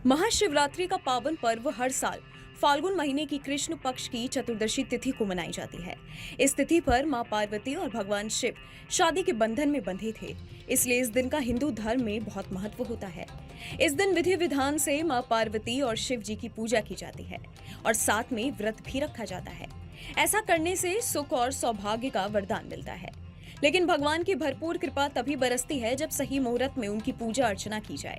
महाशिवरात्रि का पावन पर्व हर साल फाल्गुन महीने की कृष्ण पक्ष की चतुर्दशी तिथि को मनाई जाती है। इस तिथि पर मां पार्वती और भगवान शिव शादी के बंधन में बंधे थे, इसलिए इस दिन का हिंदू धर्म में बहुत महत्व होता है। इस दिन विधि विधान से मां पार्वती और शिव जी की पूजा की जाती है और साथ में व्रत भी रखा जाता है। ऐसा करने से सुख और सौभाग्य का वरदान मिलता है। लेकिन भगवान की भरपूर कृपा तभी बरसती है जब सही मुहूर्त में उनकी पूजा अर्चना की जाए।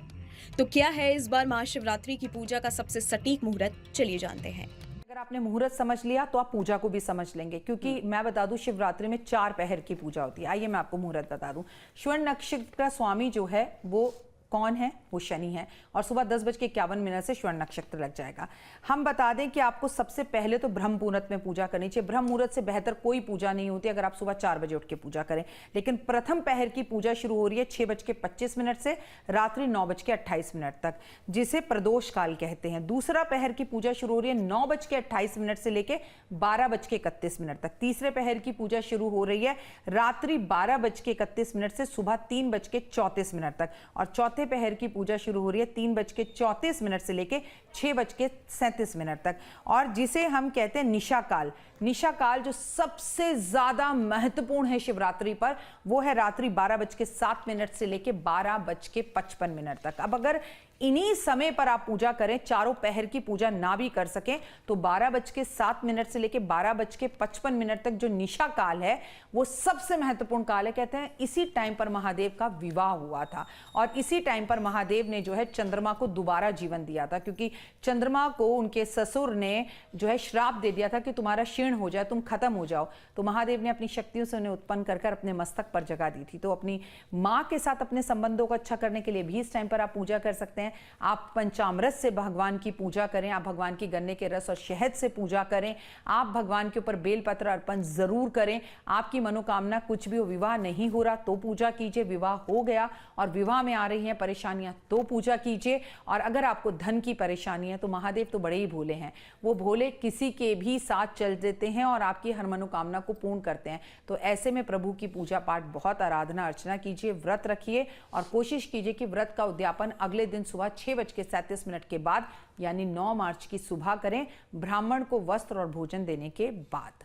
तो क्या है इस बार महाशिवरात्रि की पूजा का सबसे सटीक मुहूर्त, चलिए जानते हैं। अगर आपने मुहूर्त समझ लिया तो आप पूजा को भी समझ लेंगे, क्योंकि मैं बता दूं शिवरात्रि में 4 पहर की पूजा होती है। आइए मैं आपको मुहूर्त बता दूं। स्वर्ण नक्षत्र का स्वामी जो है वो कौन है? वो शनि है और सुबह 10:51 से स्वर्ण नक्षत्र लग जाएगा। हम बता दें कि आपको सबसे पहले तो ब्रह्म मुहूर्त में पूजा करनी चाहिए। ब्रह्म मुहूर्त से बेहतर कोई पूजा नहीं होती अगर आप सुबह 4 बजे उठ के पूजा करें। लेकिन प्रथम पहर की पूजा शुरू हो रही है 6:25 से रात्रि 9:28 तक, जिसे प्रदोष काल कहते हैं। दूसरा पहर की पूजा शुरू हो रही है 9:28 से लेके 12:31 तक। तीसरे पहर की पूजा शुरू हो रही है रात्रि 12:31 से सुबह 3:34 तक और चौथे पहर की पूजा शुरू हो रही है 3:34 से लेके 6:37 तक, और जिसे हम कहते हैं निशा काल। निशा काल जो सबसे ज्यादा महत्वपूर्ण है शिवरात्रि पर, वो है रात्रि 12:07 से लेके 12:55 तक। अब अगर इन्हीं समय पर आप पूजा करें, चारों पहर की पूजा ना भी कर सकें, तो 12:07 से लेके 12:55 तक जो निशा काल है वो सबसे महत्वपूर्ण काल है। कहते हैं इसी टाइम पर महादेव का विवाह हुआ था और इसी टाइम पर महादेव ने जो है चंद्रमा को दोबारा जीवन दिया था, क्योंकि चंद्रमा को उनके ससुर ने जो है श्राप दे दिया था कि तुम्हारा क्षीण हो जाए, तुम खत्म हो जाओ। तो महादेव ने अपनी शक्तियों से उन्हें उत्पन्न कर अपने मस्तक पर जगा दी थी। तो अपनी मां के साथ अपने संबंधों को अच्छा करने के लिए भी इस टाइम पर आप पूजा कर सकते हैं। आप पंचामृत से भगवान की पूजा करें, आप भगवान की गन्ने के रस और शहद से पूजा करें, आप भगवान के ऊपर बेलपत्र अर्पण जरूर करें। आपकी मनोकामना कुछ भी हो, विवाह नहीं हो रहा तो पूजा कीजिए, विवाह हो गया और विवाह में आ रही हैं परेशानियां तो पूजा कीजिए। और अगर आपको धन की परेशानी है तो महादेव तो बड़े ही भोले हैं, वो भोले किसी के भी साथ चल देते हैं और आपकी हर मनोकामना को पूर्ण करते हैं। तो ऐसे में प्रभु की पूजा पाठ, बहुत आराधना अर्चना कीजिए, व्रत रखिए और कोशिश कीजिए कि व्रत का उद्यापन अगले दिन सुबह 6:37 के बाद यानी 9 मार्च की सुबह करें, ब्राह्मण को वस्त्र और भोजन देने के बाद।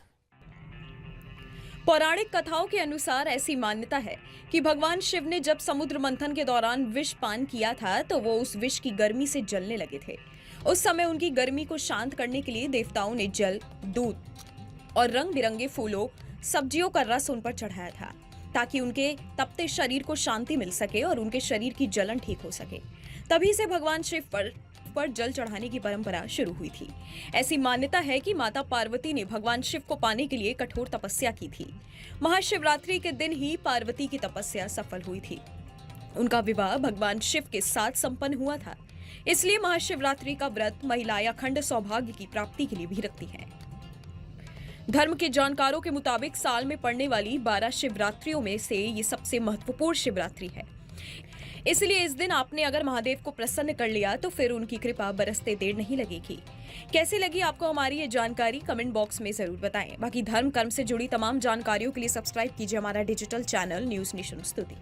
पौराणिक कथाओं के अनुसार ऐसी मान्यता है कि भगवान शिव ने जब समुद्र मंथन के दौरान विष पान किया था तो वो उस विष की गर्मी से जलने लगे थे। उस समय उनकी गर्मी को शांत करने के लिए देवताओं ने जल, दूध और रंग बिरंगे फूलों, सब्जियों का रस उन पर चढ़ाया था ताकि उनके तपते शरीर को शांति मिल सके और उनके शरीर की जलन ठीक हो सके। तभी से भगवान शिव पर जल चढ़ाने की परंपरा शुरू हुई थी। ऐसी मान्यता है कि माता पार्वती ने भगवान शिव को पाने के लिए कठोर तपस्या की थी। महाशिवरात्रि के दिन ही पार्वती की तपस्या सफल हुई थी। उनका विवाह भगवान शिव के साथ संपन्न हुआ था। इसलिए महाशिवरात्रि का व्रत महिलाएं अखंड सौभाग्य की प्राप्ति के लिए भी रखती हैं। धर्म के जानकारों के मुताबिक साल में पड़ने वाली 12 शिवरात्रियों में से ये सबसे महत्वपूर्ण शिवरात्रि है। इसलिए इस दिन आपने अगर महादेव को प्रसन्न कर लिया तो फिर उनकी कृपा बरसते देर नहीं लगेगी। कैसी लगी आपको हमारी ये जानकारी, कमेंट बॉक्स में जरूर बताएं। बाकी धर्म कर्म से जुड़ी तमाम जानकारियों के लिए सब्सक्राइब कीजिए हमारा डिजिटल चैनल न्यूज़ नेशन स्तुति।